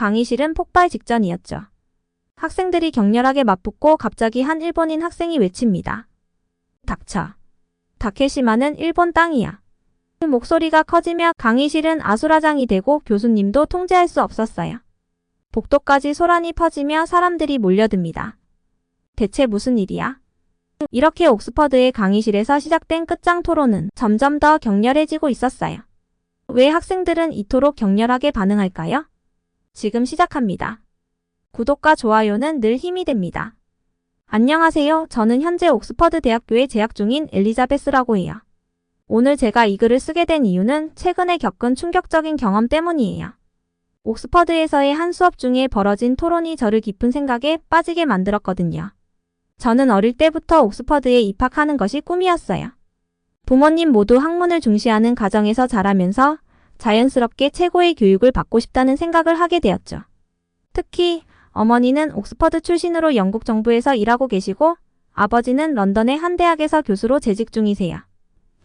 강의실은 폭발 직전이었죠. 학생들이 격렬하게 맞붙고 갑자기 한 일본인 학생이 외칩니다. 닥쳐. 다케시마는 일본 땅이야. 목소리가 커지며 강의실은 아수라장이 되고 교수님도 통제할 수 없었어요. 복도까지 소란이 퍼지며 사람들이 몰려듭니다. 대체 무슨 일이야? 이렇게 옥스퍼드의 강의실에서 시작된 끝장 토론은 점점 더 격렬해지고 있었어요. 왜 학생들은 이토록 격렬하게 반응할까요? 지금 시작합니다. 구독과 좋아요는 늘 힘이 됩니다. 안녕하세요. 저는 현재 옥스퍼드 대학교에 재학 중인 엘리자베스라고 해요. 오늘 제가 이 글을 쓰게 된 이유는 최근에 겪은 충격적인 경험 때문이에요. 옥스퍼드에서의 한 수업 중에 벌어진 토론이 저를 깊은 생각에 빠지게 만들었거든요. 저는 어릴 때부터 옥스퍼드에 입학하는 것이 꿈이었어요. 부모님 모두 학문을 중시하는 가정에서 자라면서 자연스럽게 최고의 교육을 받고 싶다는 생각을 하게 되었죠. 특히 어머니는 옥스퍼드 출신으로 영국 정부에서 일하고 계시고 아버지는 런던의 한 대학에서 교수로 재직 중이세요.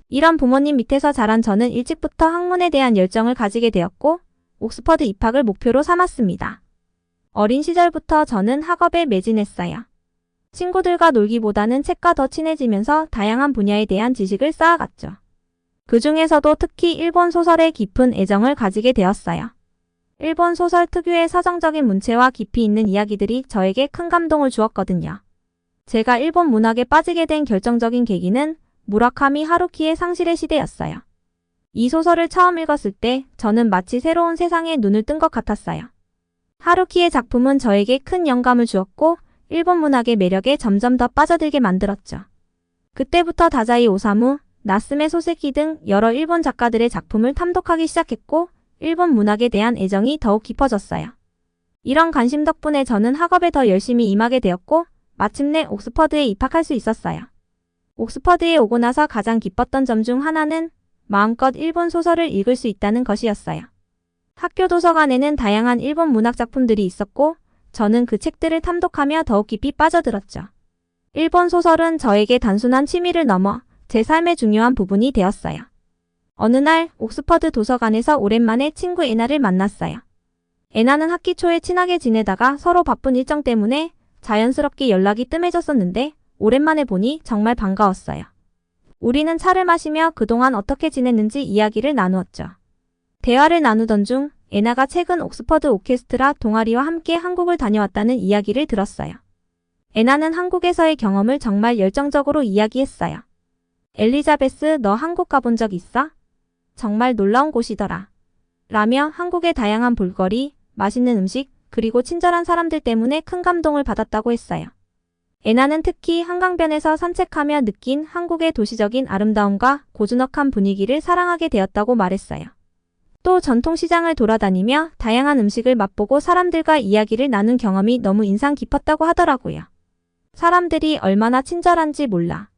이런 부모님 밑에서 자란 저는 일찍부터 학문에 대한 열정을 가지게 되었고 옥스퍼드 입학을 목표로 삼았습니다. 어린 시절부터 저는 학업에 매진했어요. 친구들과 놀기보다는 책과 더 친해지면서 다양한 분야에 대한 지식을 쌓아갔죠. 그 중에서도 특히 일본 소설에 깊은 애정을 가지게 되었어요. 일본 소설 특유의 서정적인 문체와 깊이 있는 이야기들이 저에게 큰 감동을 주었거든요. 제가 일본 문학에 빠지게 된 결정적인 계기는 무라카미 하루키의 상실의 시대였어요. 이 소설을 처음 읽었을 때 저는 마치 새로운 세상에 눈을 뜬 것 같았어요. 하루키의 작품은 저에게 큰 영감을 주었고 일본 문학의 매력에 점점 더 빠져들게 만들었죠. 그때부터 다자이 오사무, 나스메 소세키 등 여러 일본 작가들의 작품을 탐독하기 시작했고 일본 문학에 대한 애정이 더욱 깊어졌어요. 이런 관심 덕분에 저는 학업에 더 열심히 임하게 되었고 마침내 옥스퍼드에 입학할 수 있었어요. 옥스퍼드에 오고 나서 가장 기뻤던 점 중 하나는 마음껏 일본 소설을 읽을 수 있다는 것이었어요. 학교 도서관에는 다양한 일본 문학 작품들이 있었고 저는 그 책들을 탐독하며 더욱 깊이 빠져들었죠. 일본 소설은 저에게 단순한 취미를 넘어 제 삶의 중요한 부분이 되었어요. 어느 날 옥스퍼드 도서관에서 오랜만에 친구 에나를 만났어요. 에나는 학기 초에 친하게 지내다가 서로 바쁜 일정 때문에 자연스럽게 연락이 뜸해졌었는데 오랜만에 보니 정말 반가웠어요. 우리는 차를 마시며 그동안 어떻게 지냈는지 이야기를 나누었죠. 대화를 나누던 중 에나가 최근 옥스퍼드 오케스트라 동아리와 함께 한국을 다녀왔다는 이야기를 들었어요. 에나는 한국에서의 경험을 정말 열정적으로 이야기했어요. 엘리자베스, 너 한국 가본 적 있어? 정말 놀라운 곳이더라. 라며 한국의 다양한 볼거리, 맛있는 음식, 그리고 친절한 사람들 때문에 큰 감동을 받았다고 했어요. 에나는 특히 한강변에서 산책하며 느낀 한국의 도시적인 아름다움과 고즈넉한 분위기를 사랑하게 되었다고 말했어요. 또 전통시장을 돌아다니며 다양한 음식을 맛보고 사람들과 이야기를 나눈 경험이 너무 인상 깊었다고 하더라고요. 사람들이 얼마나 친절한지 몰라.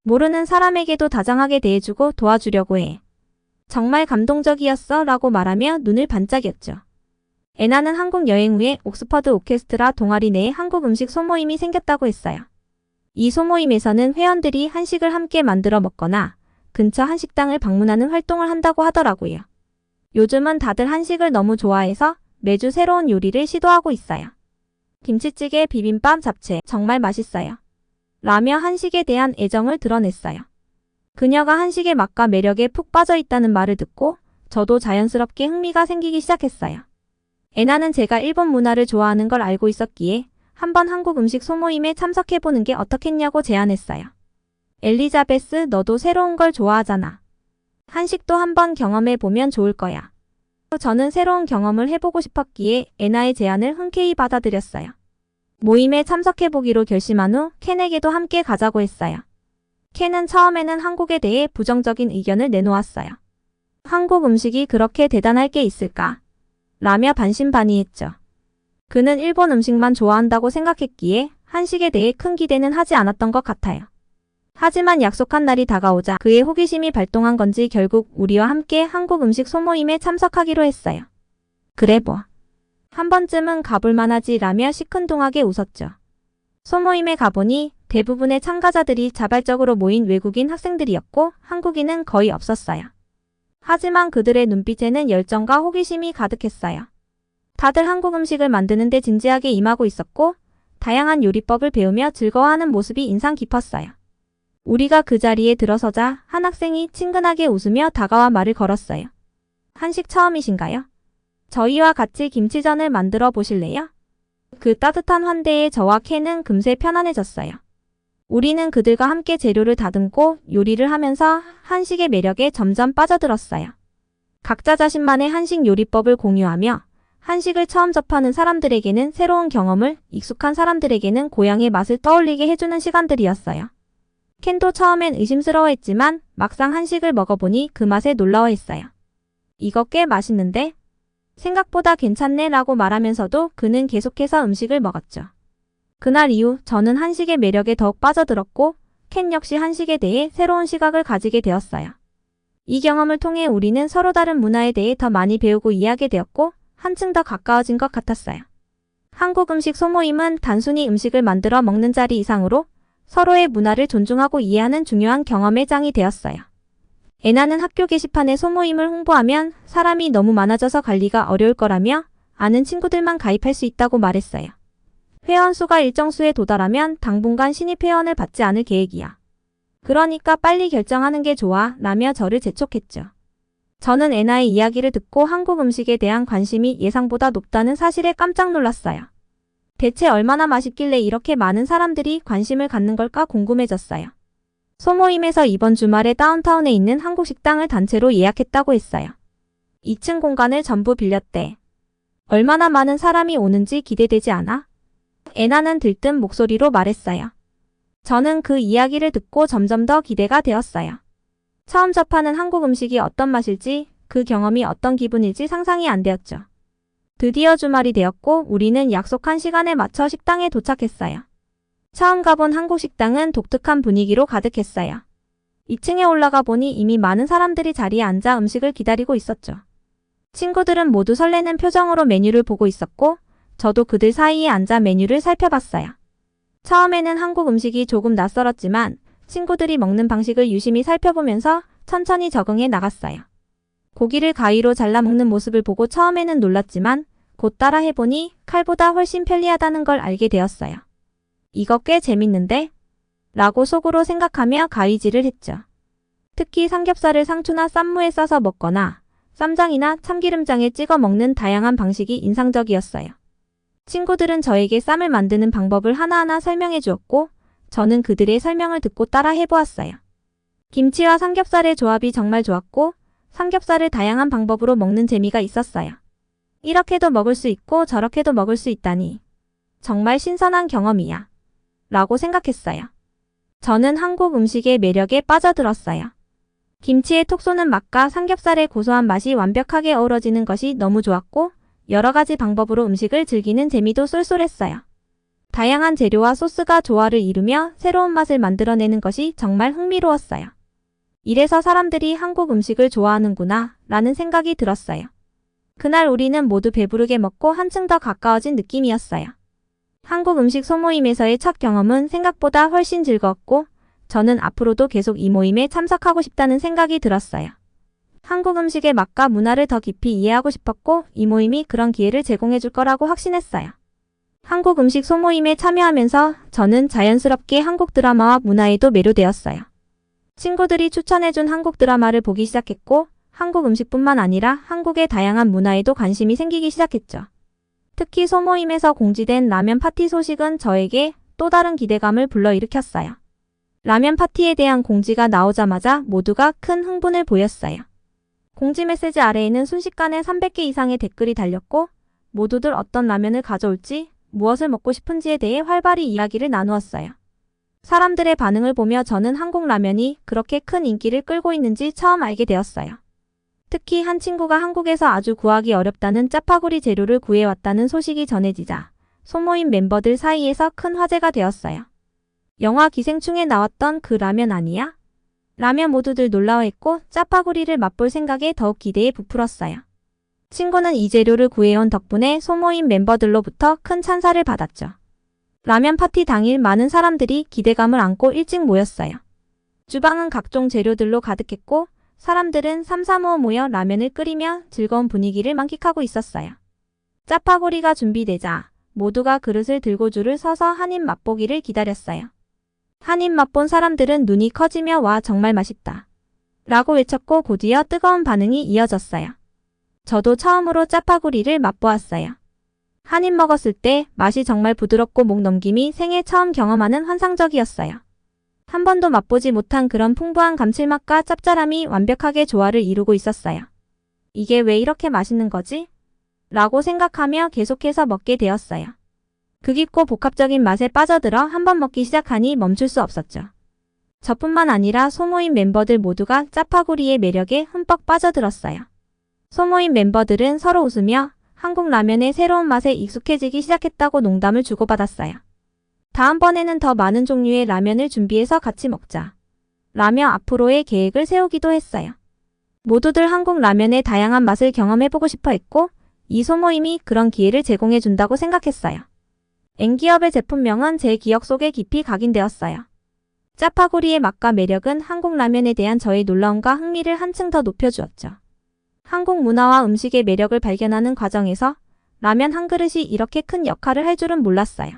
모르는 사람에게도 다정하게 대해주고 도와주려고 해. 정말 감동적이었어 라고 말하며 눈을 반짝였죠. 에나는 한국 여행 후에 옥스퍼드 오케스트라 동아리 내에 한국 음식 소모임이 생겼다고 했어요. 이 소모임에서는 회원들이 한식을 함께 만들어 먹거나 근처 한식당을 방문하는 활동을 한다고 하더라고요. 요즘은 다들 한식을 너무 좋아해서 매주 새로운 요리를 시도하고 있어요. 김치찌개, 비빔밥, 잡채 정말 맛있어요. 라며 한식에 대한 애정을 드러냈어요. 그녀가 한식의 맛과 매력에 푹 빠져 있다는 말을 듣고 저도 자연스럽게 흥미가 생기기 시작했어요. 에나는 제가 일본 문화를 좋아하는 걸 알고 있었기에 한번 한국 음식 소모임에 참석해보는 게 어떻겠냐고 제안했어요. 엘리자베스, 너도 새로운 걸 좋아하잖아. 한식도 한번 경험해보면 좋을 거야. 저는 새로운 경험을 해보고 싶었기에 에나의 제안을 흔쾌히 받아들였어요. 모임에 참석해보기로 결심한 후 켄에게도 함께 가자고 했어요. 켄은 처음에는 한국에 대해 부정적인 의견을 내놓았어요. 한국 음식이 그렇게 대단할 게 있을까? 라며 반신반의했죠. 그는 일본 음식만 좋아한다고 생각했기에 한식에 대해 큰 기대는 하지 않았던 것 같아요. 하지만 약속한 날이 다가오자 그의 호기심이 발동한 건지 결국 우리와 함께 한국 음식 소모임에 참석하기로 했어요. 그래 뭐. 한 번쯤은 가볼 만하지 라며 시큰둥하게 웃었죠. 소모임에 가보니 대부분의 참가자들이 자발적으로 모인 외국인 학생들이었고 한국인은 거의 없었어요. 하지만 그들의 눈빛에는 열정과 호기심이 가득했어요. 다들 한국 음식을 만드는데 진지하게 임하고 있었고 다양한 요리법을 배우며 즐거워하는 모습이 인상 깊었어요. 우리가 그 자리에 들어서자 한 학생이 친근하게 웃으며 다가와 말을 걸었어요. 한식 처음이신가요? 저희와 같이 김치전을 만들어 보실래요? 그 따뜻한 환대에 저와 켄은 금세 편안해졌어요. 우리는 그들과 함께 재료를 다듬고 요리를 하면서 한식의 매력에 점점 빠져들었어요. 각자 자신만의 한식 요리법을 공유하며 한식을 처음 접하는 사람들에게는 새로운 경험을, 익숙한 사람들에게는 고향의 맛을 떠올리게 해주는 시간들이었어요. 켄도 처음엔 의심스러워했지만 막상 한식을 먹어보니 그 맛에 놀라워했어요. 이거 꽤 맛있는데? 생각보다 괜찮네 라고 말하면서도 그는 계속해서 음식을 먹었죠. 그날 이후 저는 한식의 매력에 더욱 빠져들었고 켄 역시 한식에 대해 새로운 시각을 가지게 되었어요. 이 경험을 통해 우리는 서로 다른 문화에 대해 더 많이 배우고 이해하게 되었고 한층 더 가까워진 것 같았어요. 한국 음식 소모임은 단순히 음식을 만들어 먹는 자리 이상으로 서로의 문화를 존중하고 이해하는 중요한 경험의 장이 되었어요. 애나는 학교 게시판에 소모임을 홍보하면 사람이 너무 많아져서 관리가 어려울 거라며 아는 친구들만 가입할 수 있다고 말했어요. 회원 수가 일정 수에 도달하면 당분간 신입 회원을 받지 않을 계획이야. 그러니까 빨리 결정하는 게 좋아 라며 저를 재촉했죠. 저는 애나의 이야기를 듣고 한국 음식에 대한 관심이 예상보다 높다는 사실에 깜짝 놀랐어요. 대체 얼마나 맛있길래 이렇게 많은 사람들이 관심을 갖는 걸까 궁금해졌어요. 소모임에서 이번 주말에 다운타운에 있는 한국 식당을 단체로 예약했다고 했어요. 2층 공간을 전부 빌렸대. 얼마나 많은 사람이 오는지 기대되지 않아? 애나는 들뜬 목소리로 말했어요. 저는 그 이야기를 듣고 점점 더 기대가 되었어요. 처음 접하는 한국 음식이 어떤 맛일지, 그 경험이 어떤 기분일지 상상이 안 되었죠. 드디어 주말이 되었고 우리는 약속한 시간에 맞춰 식당에 도착했어요. 처음 가본 한국 식당은 독특한 분위기로 가득했어요. 2층에 올라가 보니 이미 많은 사람들이 자리에 앉아 음식을 기다리고 있었죠. 친구들은 모두 설레는 표정으로 메뉴를 보고 있었고 저도 그들 사이에 앉아 메뉴를 살펴봤어요. 처음에는 한국 음식이 조금 낯설었지만 친구들이 먹는 방식을 유심히 살펴보면서 천천히 적응해 나갔어요. 고기를 가위로 잘라 먹는 모습을 보고 처음에는 놀랐지만 곧 따라 해보니 칼보다 훨씬 편리하다는 걸 알게 되었어요. 이거 꽤 재밌는데? 라고 속으로 생각하며 가위질을 했죠. 특히 삼겹살을 상추나 쌈무에 싸서 먹거나 쌈장이나 참기름장에 찍어 먹는 다양한 방식이 인상적이었어요. 친구들은 저에게 쌈을 만드는 방법을 하나하나 설명해 주었고 저는 그들의 설명을 듣고 따라 해보았어요. 김치와 삼겹살의 조합이 정말 좋았고 삼겹살을 다양한 방법으로 먹는 재미가 있었어요. 이렇게도 먹을 수 있고 저렇게도 먹을 수 있다니. 정말 신선한 경험이야. 라고 생각했어요. 저는 한국 음식의 매력에 빠져들었어요. 김치의 톡 쏘는 맛과 삼겹살의 고소한 맛이 완벽하게 어우러지는 것이 너무 좋았고 여러 가지 방법으로 음식을 즐기는 재미도 쏠쏠했어요. 다양한 재료와 소스가 조화를 이루며 새로운 맛을 만들어내는 것이 정말 흥미로웠어요. 이래서 사람들이 한국 음식을 좋아하는구나 라는 생각이 들었어요. 그날 우리는 모두 배부르게 먹고 한층 더 가까워진 느낌이었어요. 한국 음식 소모임에서의 첫 경험은 생각보다 훨씬 즐거웠고 저는 앞으로도 계속 이 모임에 참석하고 싶다는 생각이 들었어요. 한국 음식의 맛과 문화를 더 깊이 이해하고 싶었고 이 모임이 그런 기회를 제공해 줄 거라고 확신했어요. 한국 음식 소모임에 참여하면서 저는 자연스럽게 한국 드라마와 문화에도 매료되었어요. 친구들이 추천해준 한국 드라마를 보기 시작했고 한국 음식뿐만 아니라 한국의 다양한 문화에도 관심이 생기기 시작했죠. 특히 소모임에서 공지된 라면 파티 소식은 저에게 또 다른 기대감을 불러일으켰어요. 라면 파티에 대한 공지가 나오자마자 모두가 큰 흥분을 보였어요. 공지 메시지 아래에는 순식간에 300개 이상의 댓글이 달렸고 모두들 어떤 라면을 가져올지 무엇을 먹고 싶은지에 대해 활발히 이야기를 나누었어요. 사람들의 반응을 보며 저는 한국 라면이 그렇게 큰 인기를 끌고 있는지 처음 알게 되었어요. 특히 한 친구가 한국에서 아주 구하기 어렵다는 짜파구리 재료를 구해왔다는 소식이 전해지자 소모임 멤버들 사이에서 큰 화제가 되었어요. 영화 기생충에 나왔던 그 라면 아니야? 라며 모두들 놀라워했고 짜파구리를 맛볼 생각에 더욱 기대에 부풀었어요. 친구는 이 재료를 구해온 덕분에 소모임 멤버들로부터 큰 찬사를 받았죠. 라면 파티 당일 많은 사람들이 기대감을 안고 일찍 모였어요. 주방은 각종 재료들로 가득했고 사람들은 삼삼오오 모여 라면을 끓이며 즐거운 분위기를 만끽하고 있었어요. 짜파구리가 준비되자 모두가 그릇을 들고 줄을 서서 한 입 맛보기를 기다렸어요. 한 입 맛본 사람들은 눈이 커지며 와 정말 맛있다 라고 외쳤고 곧이어 뜨거운 반응이 이어졌어요. 저도 처음으로 짜파구리를 맛보았어요. 한 입 먹었을 때 맛이 정말 부드럽고 목 넘김이 생애 처음 경험하는 환상적이었어요. 한 번도 맛보지 못한 그런 풍부한 감칠맛과 짭짤함이 완벽하게 조화를 이루고 있었어요. 이게 왜 이렇게 맛있는 거지? 라고 생각하며 계속해서 먹게 되었어요. 그 깊고 복합적인 맛에 빠져들어 한 번 먹기 시작하니 멈출 수 없었죠. 저뿐만 아니라 소모임 멤버들 모두가 짜파구리의 매력에 흠뻑 빠져들었어요. 소모임 멤버들은 서로 웃으며 한국 라면의 새로운 맛에 익숙해지기 시작했다고 농담을 주고받았어요. 다음번에는 더 많은 종류의 라면을 준비해서 같이 먹자 라며 앞으로의 계획을 세우기도 했어요. 모두들 한국 라면의 다양한 맛을 경험해보고 싶어 했고 이 소모임이 그런 기회를 제공해준다고 생각했어요. N기업의 제품명은 제 기억 속에 깊이 각인되었어요. 짜파구리의 맛과 매력은 한국 라면에 대한 저의 놀라움과 흥미를 한층 더 높여주었죠. 한국 문화와 음식의 매력을 발견하는 과정에서 라면 한 그릇이 이렇게 큰 역할을 할 줄은 몰랐어요.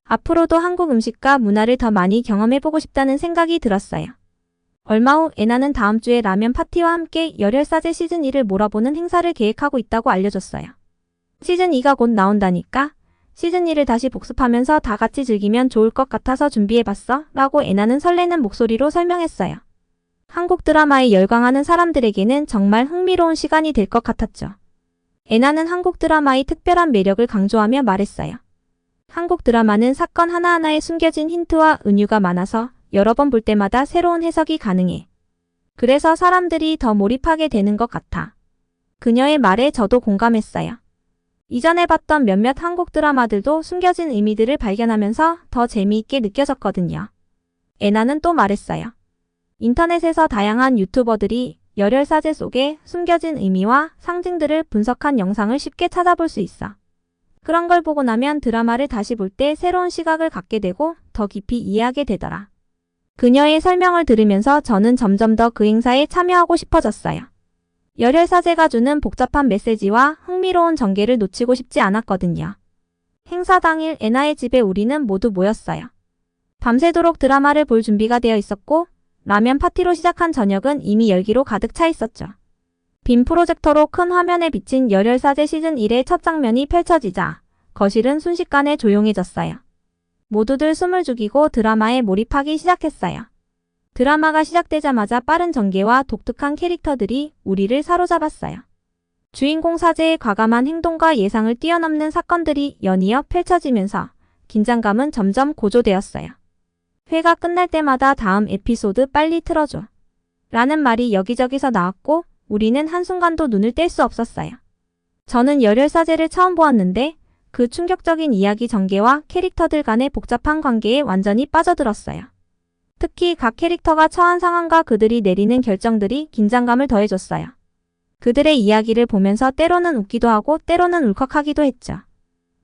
앞으로도 한국 음식과 문화를 더 많이 경험해보고 싶다는 생각이 들었어요. 얼마 후 애나는 다음 주에 라면 파티와 함께 열혈사제 시즌2를 몰아보는 행사를 계획하고 있다고 알려줬어요. 시즌2가 곧 나온다니까 시즌2를 다시 복습하면서 다 같이 즐기면 좋을 것 같아서 준비해봤어 라고 애나는 설레는 목소리로 설명했어요. 한국 드라마에 열광하는 사람들에게는 정말 흥미로운 시간이 될 것 같았죠. 애나는 한국 드라마의 특별한 매력을 강조하며 말했어요. 한국 드라마는 사건 하나하나에 숨겨진 힌트와 은유가 많아서 여러 번 볼 때마다 새로운 해석이 가능해. 그래서 사람들이 더 몰입하게 되는 것 같아. 그녀의 말에 저도 공감했어요. 이전에 봤던 몇몇 한국 드라마들도 숨겨진 의미들을 발견하면서 더 재미있게 느껴졌거든요. 애나는 또 말했어요. 인터넷에서 다양한 유튜버들이 열혈사제 속에 숨겨진 의미와 상징들을 분석한 영상을 쉽게 찾아볼 수 있어. 그런 걸 보고 나면 드라마를 다시 볼 때 새로운 시각을 갖게 되고 더 깊이 이해하게 되더라. 그녀의 설명을 들으면서 저는 점점 더 그 행사에 참여하고 싶어졌어요. 열혈사제가 주는 복잡한 메시지와 흥미로운 전개를 놓치고 싶지 않았거든요. 행사 당일 애나의 집에 우리는 모두 모였어요. 밤새도록 드라마를 볼 준비가 되어 있었고 라면 파티로 시작한 저녁은 이미 열기로 가득 차 있었죠. 빔 프로젝터로 큰 화면에 비친 열혈사제 시즌1의 첫 장면이 펼쳐지자 거실은 순식간에 조용해졌어요. 모두들 숨을 죽이고 드라마에 몰입하기 시작했어요. 드라마가 시작되자마자 빠른 전개와 독특한 캐릭터들이 우리를 사로잡았어요. 주인공 사제의 과감한 행동과 예상을 뛰어넘는 사건들이 연이어 펼쳐지면서 긴장감은 점점 고조되었어요. 회가 끝날 때마다 다음 에피소드 빨리 틀어줘 라는 말이 여기저기서 나왔고 우리는 한순간도 눈을 뗄 수 없었어요. 저는 열혈사제를 처음 보았는데 그 충격적인 이야기 전개와 캐릭터들 간의 복잡한 관계에 완전히 빠져들었어요. 특히 각 캐릭터가 처한 상황과 그들이 내리는 결정들이 긴장감을 더해줬어요. 그들의 이야기를 보면서 때로는 웃기도 하고 때로는 울컥하기도 했죠.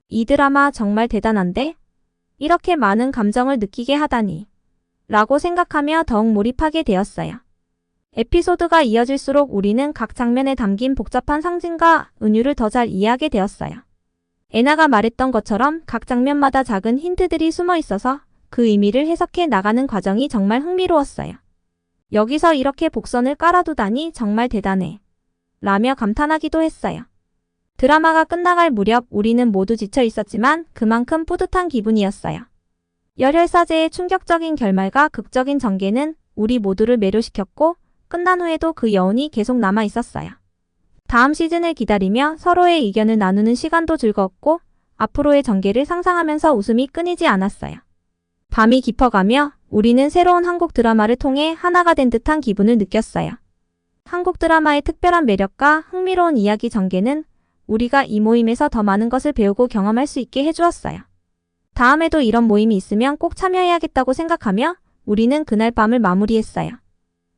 이 드라마 정말 대단한데? 이렇게 많은 감정을 느끼게 하다니 라고 생각하며 더욱 몰입하게 되었어요. 에피소드가 이어질수록 우리는 각 장면에 담긴 복잡한 상징과 은유를 더 잘 이해하게 되었어요. 애나가 말했던 것처럼 각 장면마다 작은 힌트들이 숨어 있어서 그 의미를 해석해 나가는 과정이 정말 흥미로웠어요. 여기서 이렇게 복선을 깔아두다니 정말 대단해 라며 감탄하기도 했어요. 드라마가 끝나갈 무렵 우리는 모두 지쳐 있었지만 그만큼 뿌듯한 기분이었어요. 열혈사제의 충격적인 결말과 극적인 전개는 우리 모두를 매료시켰고 끝난 후에도 그 여운이 계속 남아 있었어요. 다음 시즌을 기다리며 서로의 의견을 나누는 시간도 즐거웠고 앞으로의 전개를 상상하면서 웃음이 끊이지 않았어요. 밤이 깊어가며 우리는 새로운 한국 드라마를 통해 하나가 된 듯한 기분을 느꼈어요. 한국 드라마의 특별한 매력과 흥미로운 이야기 전개는 우리가 이 모임에서 더 많은 것을 배우고 경험할 수 있게 해주었어요. 다음에도 이런 모임이 있으면 꼭 참여해야겠다고 생각하며 우리는 그날 밤을 마무리했어요.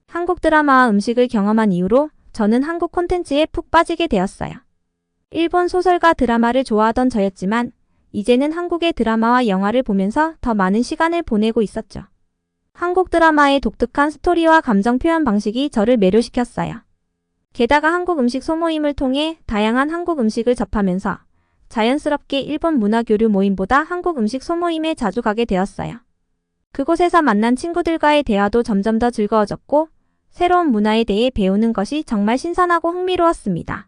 한국 드라마와 음식을 경험한 이후로 저는 한국 콘텐츠에 푹 빠지게 되었어요. 일본 소설과 드라마를 좋아하던 저였지만 이제는 한국의 드라마와 영화를 보면서 더 많은 시간을 보내고 있었죠. 한국 드라마의 독특한 스토리와 감정 표현 방식이 저를 매료시켰어요. 게다가 한국 음식 소모임을 통해 다양한 한국 음식을 접하면서 자연스럽게 일본 문화 교류 모임보다 한국 음식 소모임에 자주 가게 되었어요. 그곳에서 만난 친구들과의 대화도 점점 더 즐거워졌고 새로운 문화에 대해 배우는 것이 정말 신선하고 흥미로웠습니다.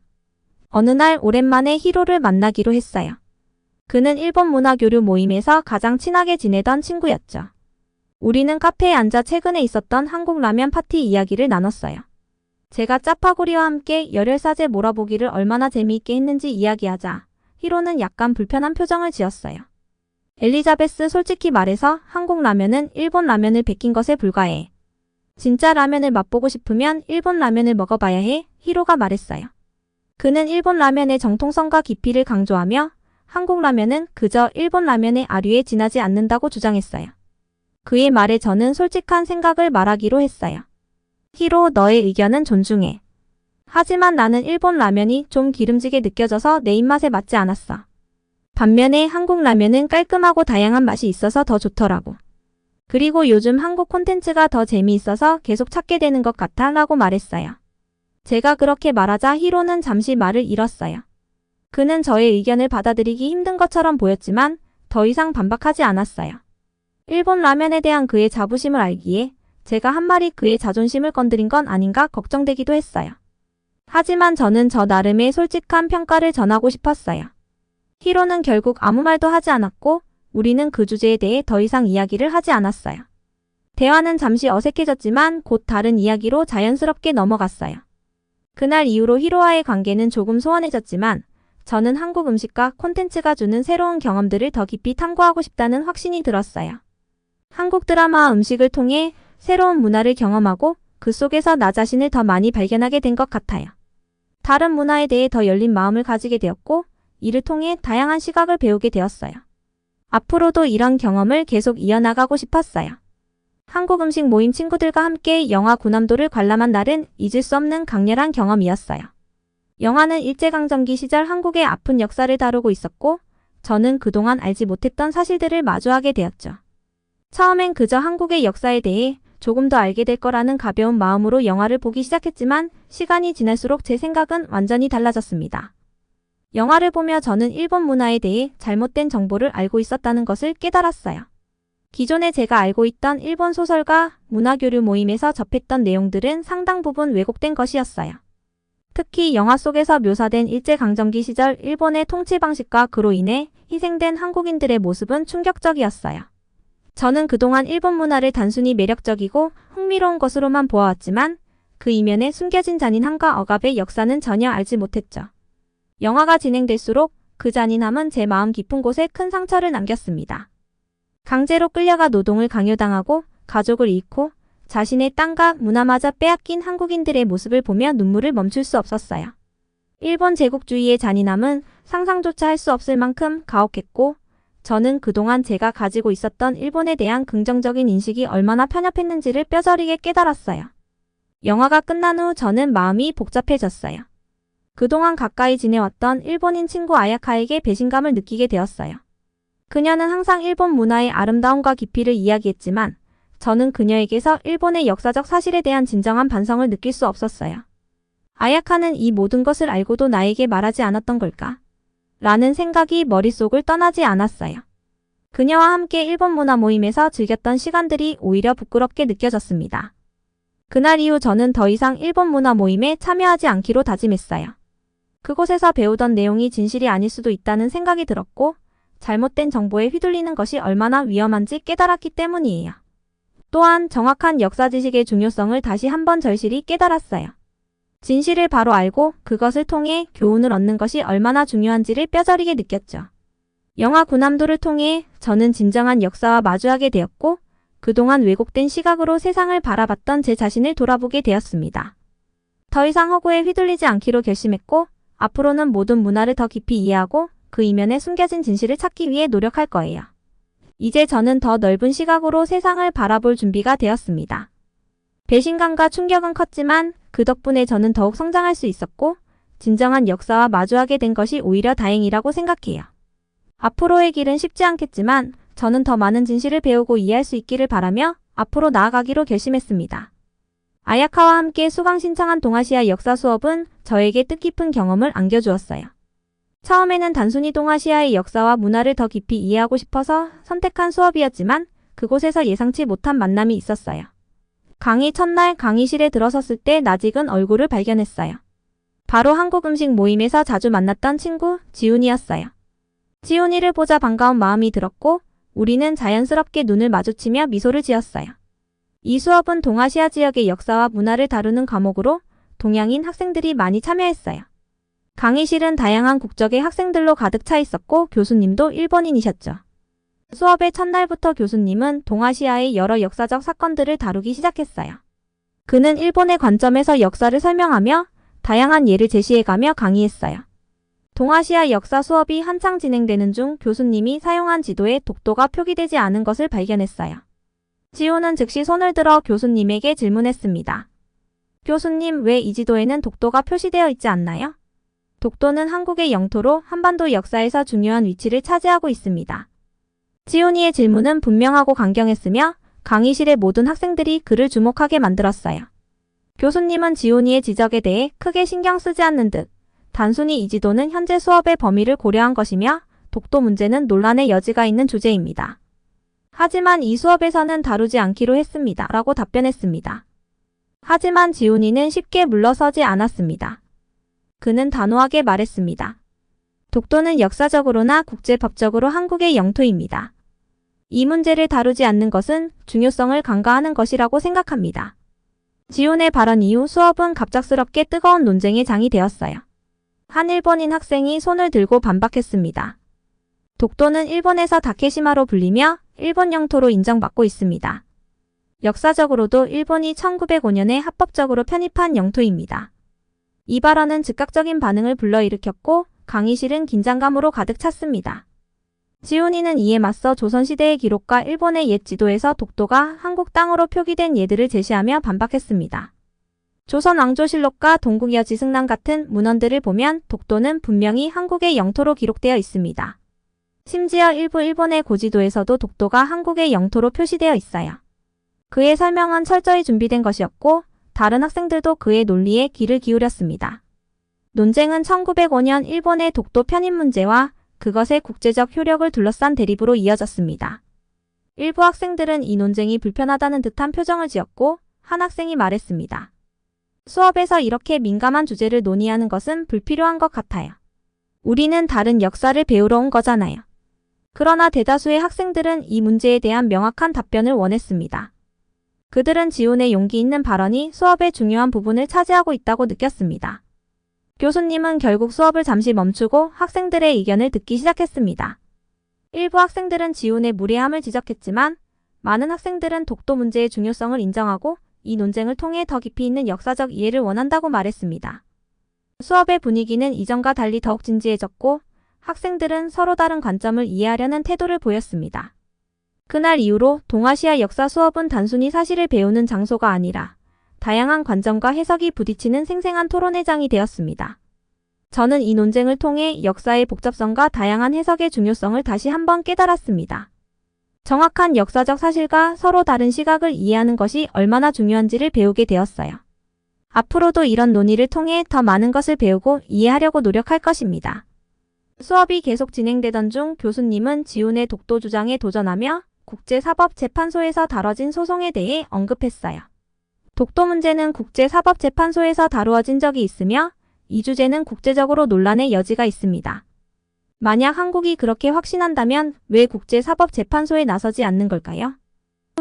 어느 날 오랜만에 히로를 만나기로 했어요. 그는 일본 문화 교류 모임에서 가장 친하게 지내던 친구였죠. 우리는 카페에 앉아 최근에 있었던 한국 라면 파티 이야기를 나눴어요. 제가 짜파구리와 함께 열혈사제 몰아보기를 얼마나 재미있게 했는지 이야기하자 히로는 약간 불편한 표정을 지었어요. 엘리자베스, 솔직히 말해서 한국 라면은 일본 라면을 베낀 것에 불과해. 진짜 라면을 맛보고 싶으면 일본 라면을 먹어봐야 해, 히로가 말했어요. 그는 일본 라면의 정통성과 깊이를 강조하며 한국 라면은 그저 일본 라면의 아류에 지나지 않는다고 주장했어요. 그의 말에 저는 솔직한 생각을 말하기로 했어요. 히로, 너의 의견은 존중해. 하지만 나는 일본 라면이 좀 기름지게 느껴져서 내 입맛에 맞지 않았어. 반면에 한국 라면은 깔끔하고 다양한 맛이 있어서 더 좋더라고. 그리고 요즘 한국 콘텐츠가 더 재미있어서 계속 찾게 되는 것 같아 라고 말했어요. 제가 그렇게 말하자 히로는 잠시 말을 잃었어요. 그는 저의 의견을 받아들이기 힘든 것처럼 보였지만 더 이상 반박하지 않았어요. 일본 라면에 대한 그의 자부심을 알기에 제가 한 말이 그의 자존심을 건드린 건 아닌가 걱정되기도 했어요. 하지만 저는 저 나름의 솔직한 평가를 전하고 싶었어요. 히로는 결국 아무 말도 하지 않았고 우리는 그 주제에 대해 더 이상 이야기를 하지 않았어요. 대화는 잠시 어색해졌지만 곧 다른 이야기로 자연스럽게 넘어갔어요. 그날 이후로 히로와의 관계는 조금 소원해졌지만 저는 한국 음식과 콘텐츠가 주는 새로운 경험들을 더 깊이 탐구하고 싶다는 확신이 들었어요. 한국 드라마와 음식을 통해 새로운 문화를 경험하고 그 속에서 나 자신을 더 많이 발견하게 된 것 같아요. 다른 문화에 대해 더 열린 마음을 가지게 되었고 이를 통해 다양한 시각을 배우게 되었어요. 앞으로도 이런 경험을 계속 이어나가고 싶었어요. 한국 음식 모임 친구들과 함께 영화 구남도를 관람한 날은 잊을 수 없는 강렬한 경험이었어요. 영화는 일제강점기 시절 한국의 아픈 역사를 다루고 있었고 저는 그동안 알지 못했던 사실들을 마주하게 되었죠. 처음엔 그저 한국의 역사에 대해 조금 더 알게 될 거라는 가벼운 마음으로 영화를 보기 시작했지만 시간이 지날수록 제 생각은 완전히 달라졌습니다. 영화를 보며 저는 일본 문화에 대해 잘못된 정보를 알고 있었다는 것을 깨달았어요. 기존에 제가 알고 있던 일본 소설과 문화교류 모임에서 접했던 내용들은 상당 부분 왜곡된 것이었어요. 특히 영화 속에서 묘사된 일제강점기 시절 일본의 통치 방식과 그로 인해 희생된 한국인들의 모습은 충격적이었어요. 저는 그동안 일본 문화를 단순히 매력적이고 흥미로운 것으로만 보아왔지만 그 이면에 숨겨진 잔인함과 억압의 역사는 전혀 알지 못했죠. 영화가 진행될수록 그 잔인함은 제 마음 깊은 곳에 큰 상처를 남겼습니다. 강제로 끌려가 노동을 강요당하고 가족을 잃고 자신의 땅과 문화마저 빼앗긴 한국인들의 모습을 보며 눈물을 멈출 수 없었어요. 일본 제국주의의 잔인함은 상상조차 할 수 없을 만큼 가혹했고 저는 그동안 제가 가지고 있었던 일본에 대한 긍정적인 인식이 얼마나 편협했는지를 뼈저리게 깨달았어요. 영화가 끝난 후 저는 마음이 복잡해졌어요. 그동안 가까이 지내왔던 일본인 친구 아야카에게 배신감을 느끼게 되었어요. 그녀는 항상 일본 문화의 아름다움과 깊이를 이야기했지만 저는 그녀에게서 일본의 역사적 사실에 대한 진정한 반성을 느낄 수 없었어요. 아야카는 이 모든 것을 알고도 나에게 말하지 않았던 걸까? 라는 생각이 머릿속을 떠나지 않았어요. 그녀와 함께 일본 문화 모임에서 즐겼던 시간들이 오히려 부끄럽게 느껴졌습니다. 그날 이후 저는 더 이상 일본 문화 모임에 참여하지 않기로 다짐했어요. 그곳에서 배우던 내용이 진실이 아닐 수도 있다는 생각이 들었고 잘못된 정보에 휘둘리는 것이 얼마나 위험한지 깨달았기 때문이에요. 또한 정확한 역사 지식의 중요성을 다시 한번 절실히 깨달았어요. 진실을 바로 알고 그것을 통해 교훈을 얻는 것이 얼마나 중요한지를 뼈저리게 느꼈죠. 영화 구남도를 통해 저는 진정한 역사와 마주하게 되었고 그동안 왜곡된 시각으로 세상을 바라봤던 제 자신을 돌아보게 되었습니다. 더 이상 허구에 휘둘리지 않기로 결심했고 앞으로는 모든 문화를 더 깊이 이해하고 그 이면에 숨겨진 진실을 찾기 위해 노력할 거예요. 이제 저는 더 넓은 시각으로 세상을 바라볼 준비가 되었습니다. 배신감과 충격은 컸지만 그 덕분에 저는 더욱 성장할 수 있었고 진정한 역사와 마주하게 된 것이 오히려 다행이라고 생각해요. 앞으로의 길은 쉽지 않겠지만 저는 더 많은 진실을 배우고 이해할 수 있기를 바라며 앞으로 나아가기로 결심했습니다. 아야카와 함께 수강 신청한 동아시아 역사 수업은 저에게 뜻깊은 경험을 안겨주었어요. 처음에는 단순히 동아시아의 역사와 문화를 더 깊이 이해하고 싶어서 선택한 수업이었지만 그곳에서 예상치 못한 만남이 있었어요. 강의 첫날 강의실에 들어섰을 때 낯익은 얼굴을 발견했어요. 바로 한국 음식 모임에서 자주 만났던 친구 지훈이었어요. 지훈이를 보자 반가운 마음이 들었고 우리는 자연스럽게 눈을 마주치며 미소를 지었어요. 이 수업은 동아시아 지역의 역사와 문화를 다루는 과목으로 동양인 학생들이 많이 참여했어요. 강의실은 다양한 국적의 학생들로 가득 차 있었고 교수님도 일본인이셨죠. 수업의 첫날부터 교수님은 동아시아의 여러 역사적 사건들을 다루기 시작했어요. 그는 일본의 관점에서 역사를 설명하며 다양한 예를 제시해가며 강의했어요. 동아시아 역사 수업이 한창 진행되는 중 교수님이 사용한 지도에 독도가 표기되지 않은 것을 발견했어요. 지훈은 즉시 손을 들어 교수님에게 질문했습니다. 교수님, 왜 이 지도에는 독도가 표시되어 있지 않나요? 독도는 한국의 영토로 한반도 역사에서 중요한 위치를 차지하고 있습니다. 지훈이의 질문은 분명하고 강경했으며 강의실의 모든 학생들이 그를 주목하게 만들었어요. 교수님은 지훈이의 지적에 대해 크게 신경 쓰지 않는 듯 단순히 이 지도는 현재 수업의 범위를 고려한 것이며 독도 문제는 논란의 여지가 있는 주제입니다. 하지만 이 수업에서는 다루지 않기로 했습니다. 라고 답변했습니다. 하지만 지훈이는 쉽게 물러서지 않았습니다. 그는 단호하게 말했습니다. 독도는 역사적으로나 국제법적으로 한국의 영토입니다. 이 문제를 다루지 않는 것은 중요성을 간과하는 것이라고 생각합니다. 지훈의 발언 이후 수업은 갑작스럽게 뜨거운 논쟁의 장이 되었어요. 한 일본인 학생이 손을 들고 반박했습니다. 독도는 일본에서 다케시마로 불리며 일본 영토로 인정받고 있습니다. 역사적으로도 일본이 1905년에 합법적으로 편입한 영토입니다. 이 발언은 즉각적인 반응을 불러일으켰고 강의실은 긴장감으로 가득 찼습니다. 지훈이는 이에 맞서 조선시대의 기록과 일본의 옛 지도에서 독도가 한국 땅으로 표기된 예들을 제시하며 반박했습니다. 조선 왕조실록과 동국여지승남 같은 문헌들을 보면 독도는 분명히 한국의 영토로 기록되어 있습니다. 심지어 일부 일본의 고지도에서도 독도가 한국의 영토로 표시되어 있어요. 그의 설명은 철저히 준비된 것이었고 다른 학생들도 그의 논리에 귀를 기울였습니다. 논쟁은 1905년 일본의 독도 편입 문제와 그것의 국제적 효력을 둘러싼 대립으로 이어졌습니다. 일부 학생들은 이 논쟁이 불편하다는 듯한 표정을 지었고 한 학생이 말했습니다. 수업에서 이렇게 민감한 주제를 논의하는 것은 불필요한 것 같아요. 우리는 다른 역사를 배우러 온 거잖아요. 그러나 대다수의 학생들은 이 문제에 대한 명확한 답변을 원했습니다. 그들은 지훈의 용기 있는 발언이 수업의 중요한 부분을 차지하고 있다고 느꼈습니다. 교수님은 결국 수업을 잠시 멈추고 학생들의 의견을 듣기 시작했습니다. 일부 학생들은 지훈의 무례함을 지적했지만 많은 학생들은 독도 문제의 중요성을 인정하고 이 논쟁을 통해 더 깊이 있는 역사적 이해를 원한다고 말했습니다. 수업의 분위기는 이전과 달리 더욱 진지해졌고 학생들은 서로 다른 관점을 이해하려는 태도를 보였습니다. 그날 이후로 동아시아 역사 수업은 단순히 사실을 배우는 장소가 아니라 다양한 관점과 해석이 부딪히는 생생한 토론회장이 되었습니다. 저는 이 논쟁을 통해 역사의 복잡성과 다양한 해석의 중요성을 다시 한번 깨달았습니다. 정확한 역사적 사실과 서로 다른 시각을 이해하는 것이 얼마나 중요한지를 배우게 되었어요. 앞으로도 이런 논의를 통해 더 많은 것을 배우고 이해하려고 노력할 것입니다. 수업이 계속 진행되던 중 교수님은 지훈의 독도 주장에 도전하며 국제사법재판소에서 다뤄진 소송에 대해 언급했어요. 독도 문제는 국제사법재판소에서 다루어진 적이 있으며 이 주제는 국제적으로 논란의 여지가 있습니다. 만약 한국이 그렇게 확신한다면 왜 국제사법재판소에 나서지 않는 걸까요?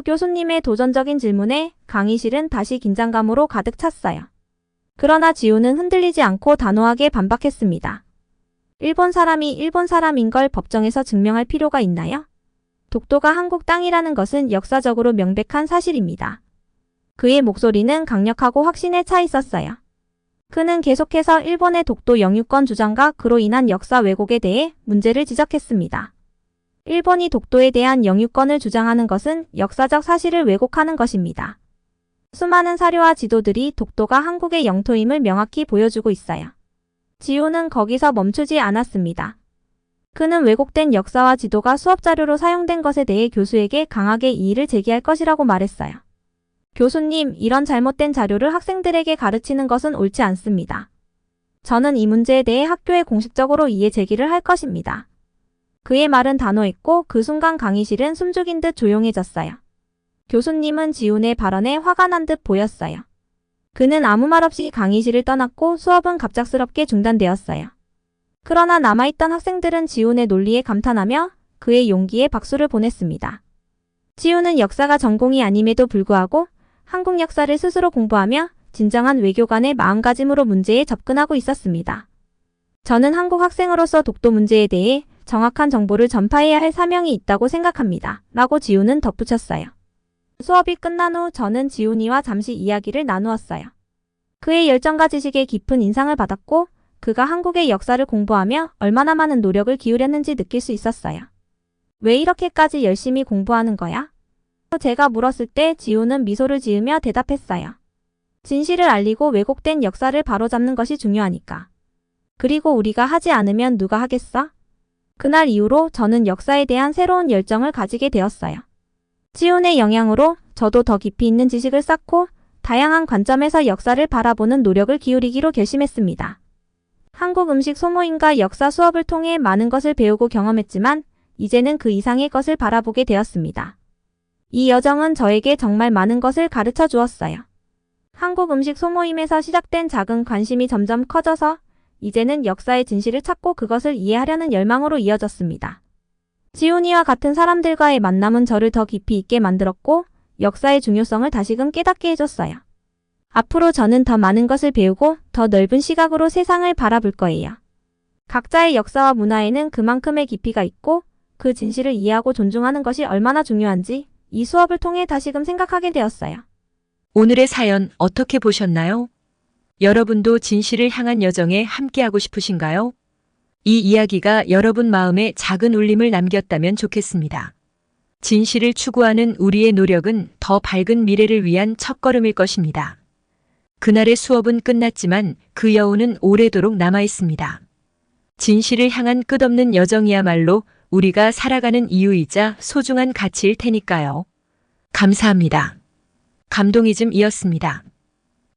교수님의 도전적인 질문에 강의실은 다시 긴장감으로 가득 찼어요. 그러나 지훈은 흔들리지 않고 단호하게 반박했습니다. 일본 사람이 일본 사람인 걸 법정에서 증명할 필요가 있나요? 독도가 한국 땅이라는 것은 역사적으로 명백한 사실입니다. 그의 목소리는 강력하고 확신에 차 있었어요. 그는 계속해서 일본의 독도 영유권 주장과 그로 인한 역사 왜곡에 대해 문제를 지적했습니다. 일본이 독도에 대한 영유권을 주장하는 것은 역사적 사실을 왜곡하는 것입니다. 수많은 사료와 지도들이 독도가 한국의 영토임을 명확히 보여주고 있어요. 지훈은 거기서 멈추지 않았습니다. 그는 왜곡된 역사와 지도가 수업 자료로 사용된 것에 대해 교수에게 강하게 이의를 제기할 것이라고 말했어요. 교수님, 이런 잘못된 자료를 학생들에게 가르치는 것은 옳지 않습니다. 저는 이 문제에 대해 학교에 공식적으로 이의 제기를 할 것입니다. 그의 말은 단호했고 그 순간 강의실은 숨죽인 듯 조용해졌어요. 교수님은 지훈의 발언에 화가 난 듯 보였어요. 그는 아무 말 없이 강의실을 떠났고 수업은 갑작스럽게 중단되었어요. 그러나 남아있던 학생들은 지훈의 논리에 감탄하며 그의 용기에 박수를 보냈습니다. 지훈은 역사가 전공이 아님에도 불구하고 한국 역사를 스스로 공부하며 진정한 외교관의 마음가짐으로 문제에 접근하고 있었습니다. 저는 한국 학생으로서 독도 문제에 대해 정확한 정보를 전파해야 할 사명이 있다고 생각합니다. 라고 지훈은 덧붙였어요. 수업이 끝난 후 저는 지훈이와 잠시 이야기를 나누었어요. 그의 열정과 지식에 깊은 인상을 받았고 그가 한국의 역사를 공부하며 얼마나 많은 노력을 기울였는지 느낄 수 있었어요. 왜 이렇게까지 열심히 공부하는 거야? 제가 물었을 때 지훈은 미소를 지으며 대답했어요. 진실을 알리고 왜곡된 역사를 바로잡는 것이 중요하니까. 그리고 우리가 하지 않으면 누가 하겠어? 그날 이후로 저는 역사에 대한 새로운 열정을 가지게 되었어요. 지훈의 영향으로 저도 더 깊이 있는 지식을 쌓고 다양한 관점에서 역사를 바라보는 노력을 기울이기로 결심했습니다. 한국 음식 소모임과 역사 수업을 통해 많은 것을 배우고 경험했지만 이제는 그 이상의 것을 바라보게 되었습니다. 이 여정은 저에게 정말 많은 것을 가르쳐 주었어요. 한국 음식 소모임에서 시작된 작은 관심이 점점 커져서 이제는 역사의 진실을 찾고 그것을 이해하려는 열망으로 이어졌습니다. 지훈이와 같은 사람들과의 만남은 저를 더 깊이 있게 만들었고 역사의 중요성을 다시금 깨닫게 해줬어요. 앞으로 저는 더 많은 것을 배우고 더 넓은 시각으로 세상을 바라볼 거예요. 각자의 역사와 문화에는 그만큼의 깊이가 있고 그 진실을 이해하고 존중하는 것이 얼마나 중요한지 이 수업을 통해 다시금 생각하게 되었어요. 오늘의 사연 어떻게 보셨나요? 여러분도 진실을 향한 여정에 함께하고 싶으신가요? 이 이야기가 여러분 마음에 작은 울림을 남겼다면 좋겠습니다. 진실을 추구하는 우리의 노력은 더 밝은 미래를 위한 첫걸음일 것입니다. 그날의 수업은 끝났지만 그 여운은 오래도록 남아 있습니다. 진실을 향한 끝없는 여정이야말로 우리가 살아가는 이유이자 소중한 가치일 테니까요. 감사합니다. 감동이즘이었습니다.